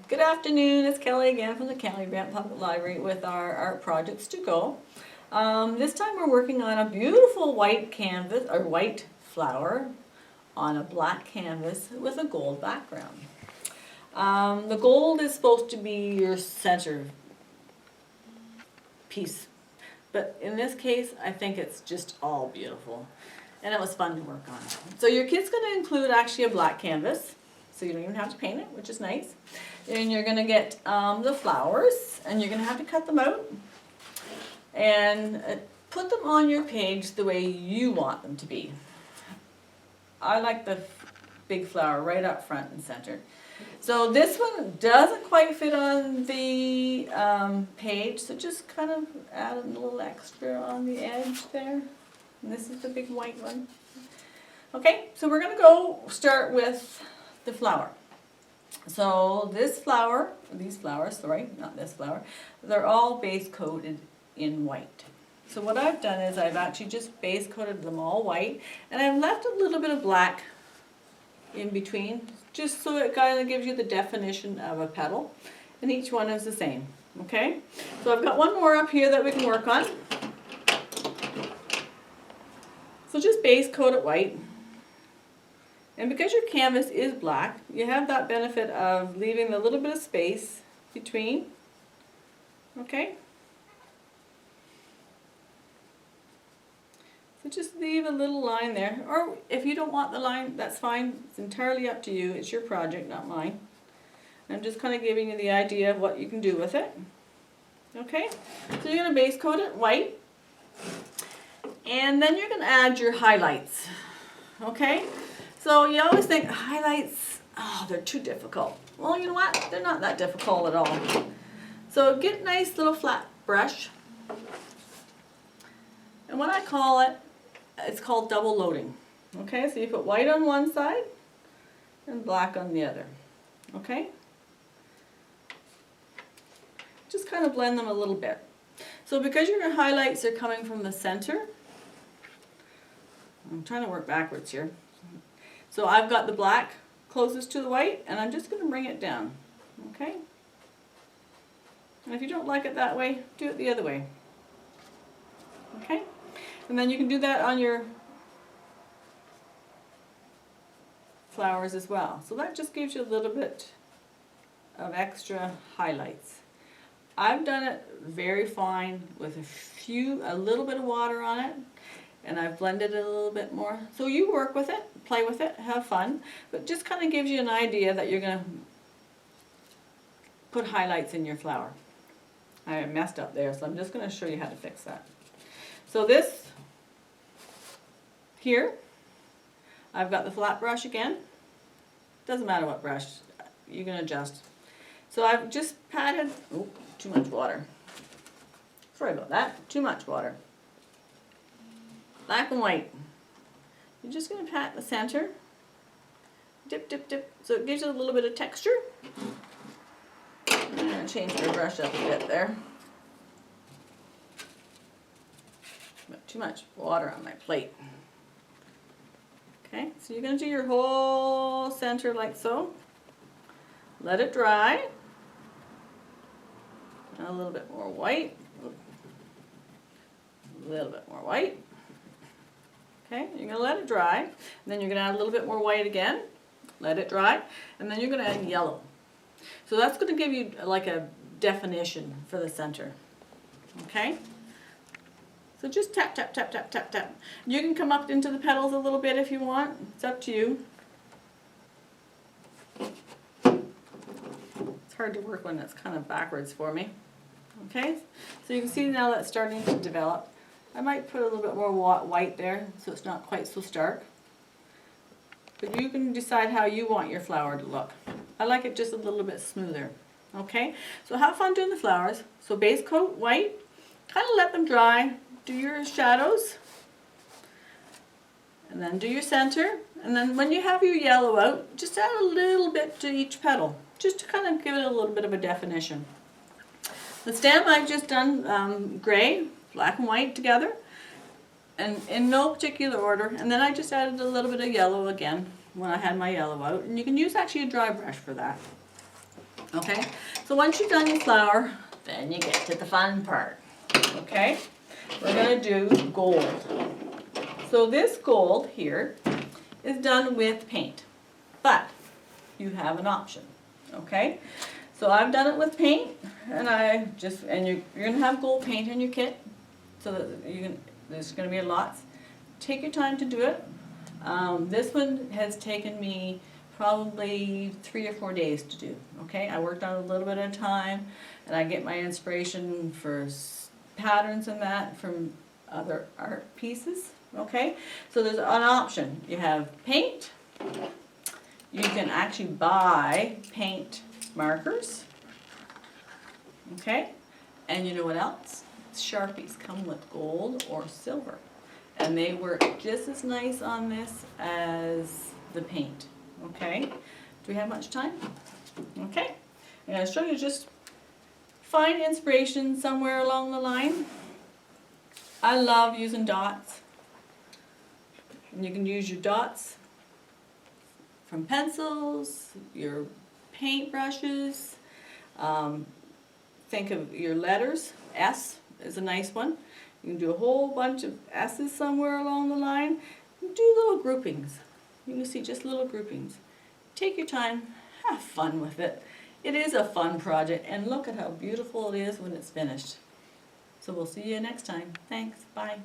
Good afternoon, it's Kelly again from the County Grant Public Library with our art projects to go. This time we're working on a beautiful white canvas, or white flower on a black canvas with a gold background. The gold is supposed to be your center piece, but in this case I think it's just all beautiful and it was fun to work on. So your kit's going to include actually a black canvas, so you don't even have to paint it, which is nice. And you're going to get the flowers, and you're going to have to cut them out and put them on your page the way you want them to be. I like the big flower right up front and center. So this one doesn't quite fit on the page, so just kind of add a little extra on the edge there. And this is the big white one. Okay, so we're going to go start with the flower. So this flower, these flowers, sorry, not this flower, they're all base coated in white. So what I've done is I've actually just base coated them all white, and I've left a little bit of black in between, just so it kind of gives you the definition of a petal, and each one is the same. Okay, so I've got one more up here that we can work on. So just base coat it white. And because your canvas is black, you have that benefit of leaving a little bit of space between. Okay? So just leave a little line there. Or if you don't want the line, that's fine. It's entirely up to you. It's your project, not mine. I'm just kind of giving you the idea of what you can do with it. Okay? So you're going to base coat it white. And then you're going to add your highlights. Okay? So you always think highlights, oh, they're too difficult. Well, you know what? They're not that difficult at all. So get a nice little flat brush. And what I call it, it's called double loading. Okay, so you put white on one side and black on the other. Okay? Just kind of blend them a little bit. So because your highlights are coming from the center, I'm trying to work backwards here. So I've got the black closest to the white, and I'm just going to bring it down. Okay? And if you don't like it that way, do it the other way. Okay? And then you can do that on your flowers as well. So that just gives you a little bit of extra highlights. I've done it very fine with a little bit of water on it, and I've blended it a little bit more. So you work with it, play with it, have fun, but just kind of gives you an idea that you're going to put highlights in your flower. I messed up there, so I'm just going to show you how to fix that. So this here, I've got the flat brush again. Doesn't matter what brush, you can adjust. So I've just patted, oh, too much water. Sorry about that, too much water. Black and white. You're just going to pat the center. Dip, dip, dip. So it gives you a little bit of texture. I'm going to change my brush up a bit there. Got too much water on my plate. Okay, so you're going to do your whole center like so. Let it dry. A little bit more white. A little bit more white. Okay, you're going to let it dry, and then you're going to add a little bit more white again, let it dry, and then you're going to add yellow. So that's going to give you like a definition for the center. Okay? So just tap, tap, tap, tap, tap, tap. You can come up into the petals a little bit if you want. It's up to you. It's hard to work when it's kind of backwards for me. Okay? So you can see now that's starting to develop. I might put a little bit more white there so it's not quite so stark. But you can decide how you want your flower to look. I like it just a little bit smoother. Okay? So have fun doing the flowers. So base coat white. Kind of let them dry. Do your shadows. And then do your center. And then when you have your yellow out, just add a little bit to each petal. Just to kind of give it a little bit of a definition. The stem I've just done gray, black and white together, and in no particular order, and then I just added a little bit of yellow again when I had my yellow out, and you can use actually a dry brush for that. Okay, so once you've done your flower, then you get to the fun part. Okay, we're going to do gold. So this gold here is done with paint, but you have an option. Okay, so I've done it with paint, and you're going to have gold paint in your kit, so that there's going to be lots. Take your time to do it. This one has taken me probably 3 or 4 days to do. Okay, I worked on it a little bit at a time, and I get my inspiration for patterns and that from other art pieces. Okay, so there's an option. You have paint. You can actually buy paint markers. Okay, and you know what else? Sharpies come with gold or silver, and they work just as nice on this as the paint. Okay, do we have much time? Okay, I'm going to show you, just find inspiration somewhere along the line. I love using dots, and you can use your dots from pencils, your paint brushes. Think of your letters. S is a nice one. You can do a whole bunch of S's somewhere along the line. Do little groupings. You can see just little groupings. Take your time, have fun with it. It is a fun project, and look at how beautiful it is when it's finished. So we'll see you next time. Thanks, bye.